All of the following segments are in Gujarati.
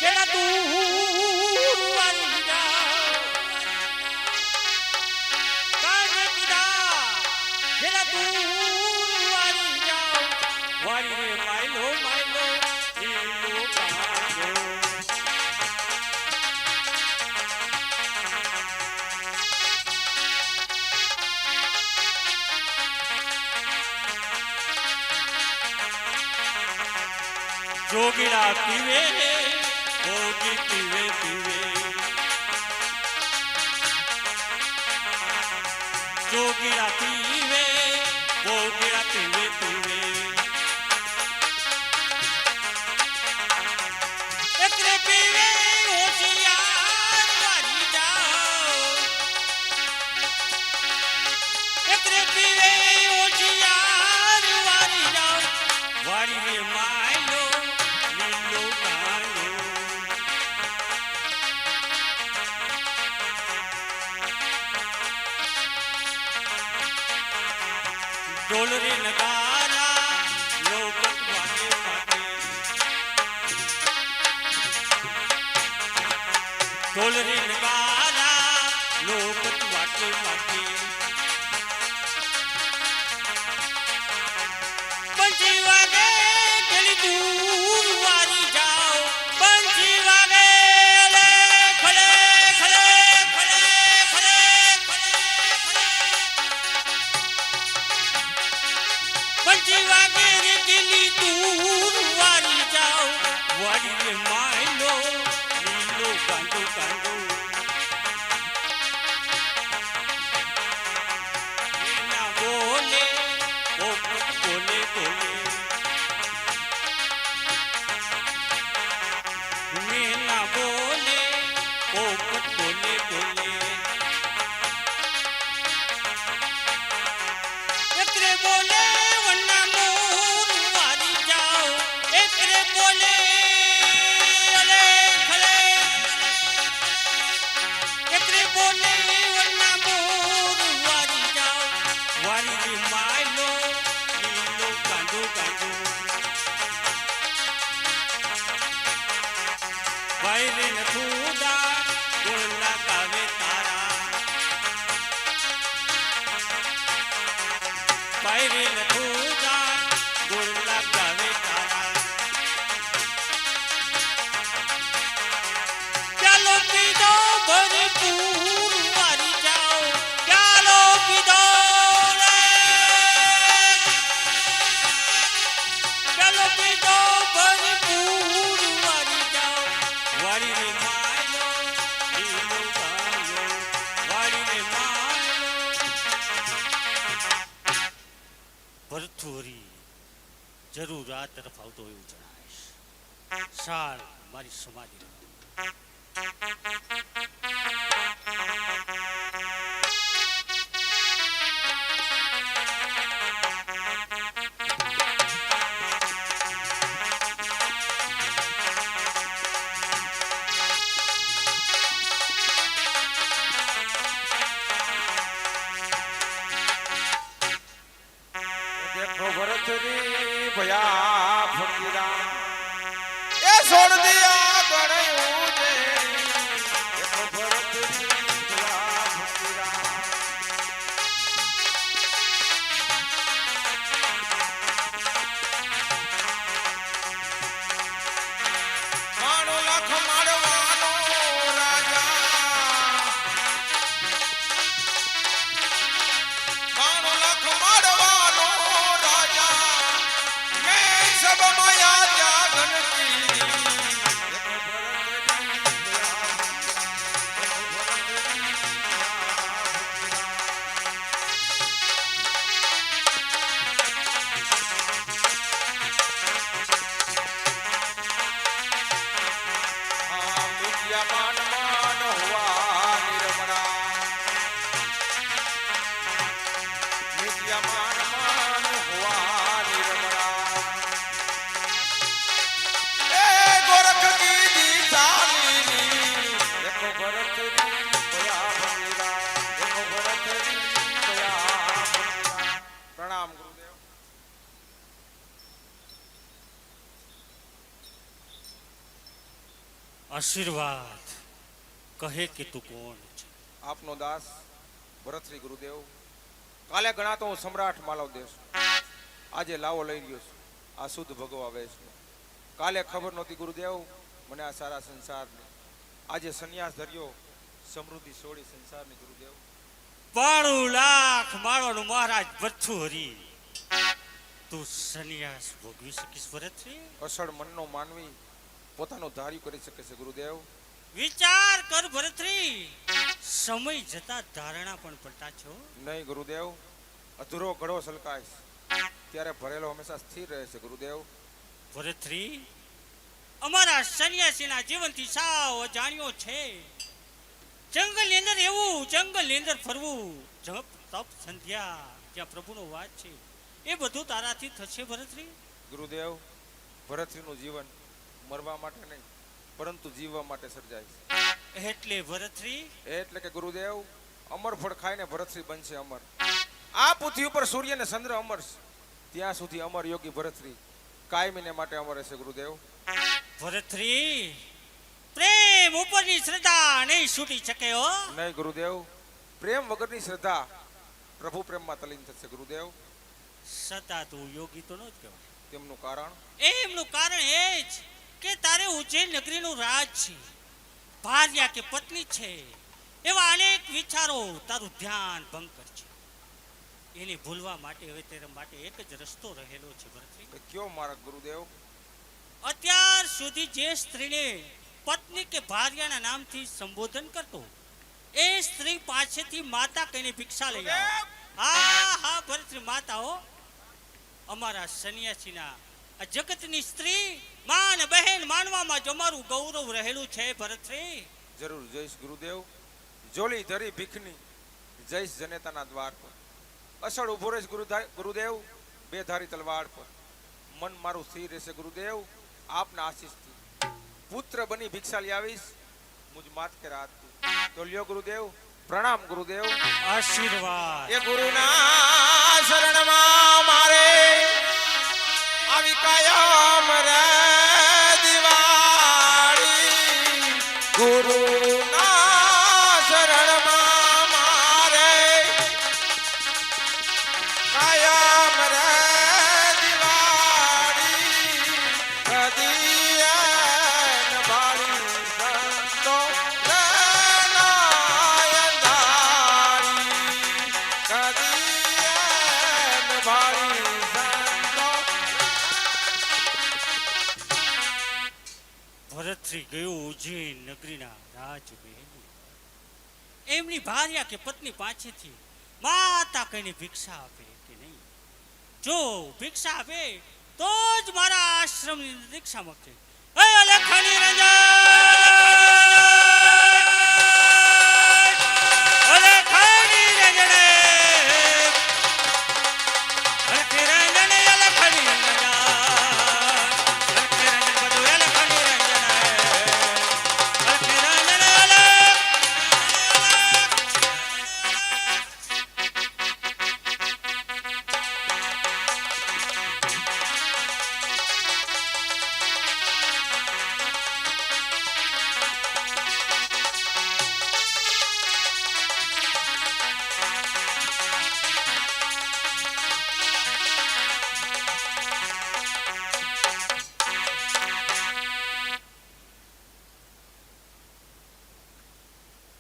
પેલા તું વારી જા કાને કીધા પેલા તું વારી જા વારી રે માયલો માયલો લીલો કાગો જોગીડા પીવે ભોગી પીવે પીવે જોગીડા પીવે ભોગીડા પીવે પીવે એકરે પીવે હોશિયાર વારી જાઓ એકરે પીવે હોશિયાર વારી જાઓ વારી રે માયલો ढोल रे नगारा लोकत वागे वागे ढोल रे नगारा लोकत वागे वागे पंछी वागे दिल दूर वारी जाओ पंछी वागे ले खड़े खड़े खड़े खड़े पंछी वागे रे दिली दूर वारी जाओ वारी रे मायलो लीलो कांडो कांडो ना बोले पोपट बोले बोले ना बोले पोपट बोले बोले एकरे बोले वन्ना मोर वारी जाओ एकरे बोले अले खले एकरे बोले वन्ना मोर वारी जाओ वारी रे मायलो लीलो कांडो कांडो वायरे न खुदा गोला कावे तारा वायरे न खुदा गोला कावे तारा ચાલો પીધો ભરપૂર વારી જાઓ ચાલો પીધો રે ચાલો પીધો ભરપૂર વારી જાઓ વારી રે માયલો લીલો કાયો વારી રે માયલો ભરથોરી જરૂર આ તરફ આવતો એવું જણાય સાલ મારી સમાધિ देखो भरतरी भया फकीरा ए छोड़ दिया गणयूं तेरी देखो भरतरी भया फकीरा मानो लाख मारवानो राजा मानो लाख मारवानो राजा मैं सब माया त्यागन की આશીર્વાદ કહે કે તું કોણ છે? આપનો દાસ ભરતશ્રી ગુરુદેવ. કાલે ગણાતો હું સમ્રાટ માલવ દેશ, આજે લાવો લઈ રહ્યો છું આ શુદ્ધ ભગવા વેશનો. કાલે ખબર નહોતી ગુરુદેવ મને આ સારા સંસારની, આજે સંન્યાસ ધર્યો સમૃદ્ધિ છોડી સંસારની ગુરુદેવ. 92 લાખ માળવાનું મહારાજ ભર્થુહરી, તું સંન્યાસ ભોગવી શકીશ ભરતશ્રી? અસળ મનનો માનવી પોતાનું ધાર્યું કરી શકે છે ગુરુદેવ. વિચાર કર ભરતશ્રી, સમય જતા ધારણા પણ પલટા છો. નહીં ગુરુદેવ, અધૂરો ઘડો સલકાય ત્યારે ભરેલો હંમેશા સ્થિર રહે છે ગુરુદેવ. ભરતશ્રી, અમારા સંન્યાસીના જીવનથી સાવ અજાણ્યો છે. જંગલની અંદર એવું, જંગલની અંદર ફરવું, જપ તપ સંધ્યા જ્યાં પ્રભુનો વાસ છે, એ બધું તારાથી થશે ભરતશ્રી? ગુરુદેવ, ભરતશ્રીનું જીવન મરવા માટે નહીં પરંતુ જીવવા માટે સર્જાય છે. એટલે ભરતશ્રી, એટલે કે ગુરુદેવ, અમર ફળ ખાઈને ભરતશ્રી બનશે અમર. આ પૃથ્વી ઉપર સૂર્ય ને ચંદ્ર અમર છે, ત્યાં સુધી અમર યોગી ભરતશ્રી કાયમીને માટે અમર રહેશે ગુરુદેવ. ભરતશ્રી, પ્રેમ ઉપરની શ્રદ્ધા નહીં છૂટી શકે હો. નહીં ગુરુદેવ, પ્રેમ વગરની શ્રદ્ધા પ્રભુ પ્રેમમાં તલીન થશે ગુરુદેવ. સતા તું યોગી તો ન જ કહેવાય. તેમનું કારણ? એમનું કારણ એ જ કે તારે ઉજ્જૈન નગરીનું રાજ છે, ભાર્યા કે પત્ની છે, એવા અનેક વિચારો તારું ધ્યાન ભંગ કરશે. એને ભૂલવા માટે હવે તેરા માટે એક જ રસ્તો રહેલો છે ભરતશ્રી. કયો માર્ગ ગુરુદેવ? અત્યાર સુધી જે સ્ત્રીને પત્ની કે ભાર્યાના નામથી સંબોધન કરતો, એ સ્ત્રી પાસેથી માતા કહીને ભિક્ષા લઈ આવો. હા હા ભરતશ્રી, માતા હો. અમારા સંન્યાસીના આ જગતની સ્ત્રી માં અને બહેન માનવામાં જ અમારું ગૌરવ રહેલું છે ભરતશ્રી. જરૂર જઈશ ગુરુદેવ. જોલી ધરી ભીખની જઈશ જનેતાના દ્વાર પર. અસળ ઉભો રહીશ ગુરુદેવ બે ધારી તલવાર પર. મન મારું સ્થિર રહેશે ગુરુદેવ આપના આશીષથી. પુત્ર બની ભિક્ષા લઈ આવીશ મુજ માત કે રાત. તો લ્યો ગુરુદેવ, પ્રણામ ગુરુદેવ. આશીર્વાદ. એ ગુરુના શરણમાં મારે આવી કાયમ રે દિવાળી. ગુરુના શરણમાં મારે કાયમ રે દિવાળી. કદીયન ભાળી સંતો લેનાયન ધારી. કદીયન ભાળી સંતો. ભરતશ્રી ગયો ઉજ્જૈન નગરીના રાજમહેલ. એમની ભાર્યા કે પત્ની પાસેથી માતા કહીને ભિક્ષા આપે કે નહીં? જો ભિક્ષા આપે તો જ મારા આશ્રમની દીક્ષા મળશે. હે અલખની રંજન, અલખની રંજન, અલખની રંજન, અલખની રંજન, અલખની રંજન, બધું અલખની રંજન, અલખની રંજન,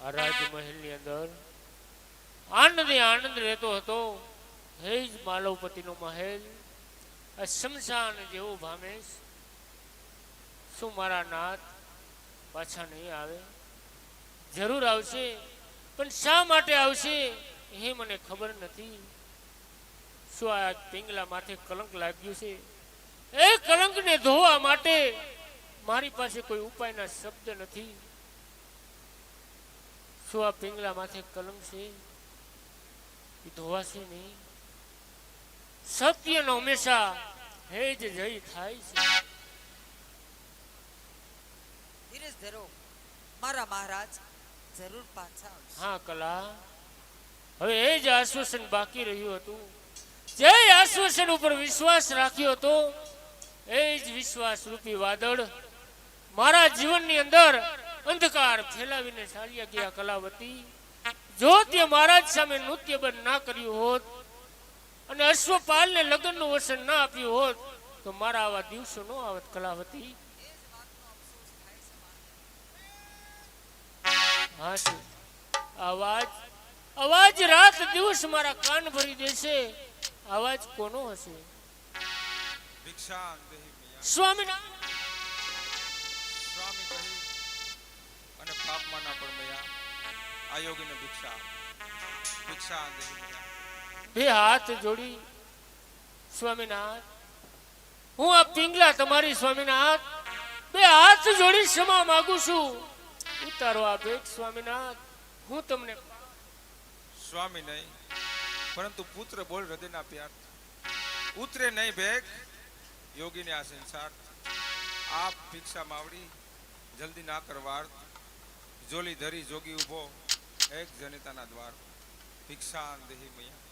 આ રાજમહેલની અંદર આનંદે આનંદ રહેતો હતો. હે જ માલવપતિનો મહેલ આ શમશાન જેવું ભામેશ. શું મારા નાથ પાછા નહીં આવે? જરૂર આવશે, પણ શા માટે આવશે એ મને ખબર નથી. શું આ પિંગલા માથે કલંક લાગ્યું છે? એ કલંકને ધોવા માટે મારી પાસે કોઈ ઉપાયના શબ્દ નથી. શું આ પિંગલા માથે કલંક છે એ ધોવાશે નહીં? સત્યનો હંમેશા હે જ જય થાય છે. ધીરજ ધરો મારા મહારાજ, જરૂર પાછા આવશે. હા કલા, હવે એ જ આશ્વાસન બાકી રહ્યું હતું. જે આશ્વાસન ઉપર વિશ્વાસ રાખ્યો હતો એ જ વિશ્વાસ રૂપી વાદળ મારા જીવનની અંદર અંધકાર ફેલાવીને ચાલ્યા ગયા કલાવતી. જો તે મહારાજ સામે નૃત્ય બંધ ના કર્યું હોત અને અશ્વપાલને લગ્નનું વચન ના આપ્યું હોત તો મારા આવા દિવસો નો આવત કલાવતી. હા છે. અવાજ અવાજ રાત દિવસ મારા કાન ભરી દેશે. અવાજ કોનો હશે? ભિક્ષા દેહી મૈયા. સ્વામિનારાયણ. સ્વામી કહી અને પાપમાં ના પડ મૈયા. આ યોગીને ભિક્ષા ભિક્ષા દેહી મૈયા. બે હાથ જોડી સ્વામિનાથ, હું આ પિંગલા તમારી સ્વામિનાથ બે હાથ જોડી ક્ષમા માંગુ છું. ઉતારો આ ભેટ સ્વામિનાથ. હું તમને સ્વામી નહીં પરંતુ પુત્ર બોલ હૃદયના પ્યાર. ઉતરે નહીં ભેગ યોગીને આ સંસાર. આપ ભિક્ષા માવડી જલ્દી ના કરવાર. જોલી ધરી જોગી ઉભો એક જનિતાના દ્વાર. ભિક્ષા દેહી મૈયા.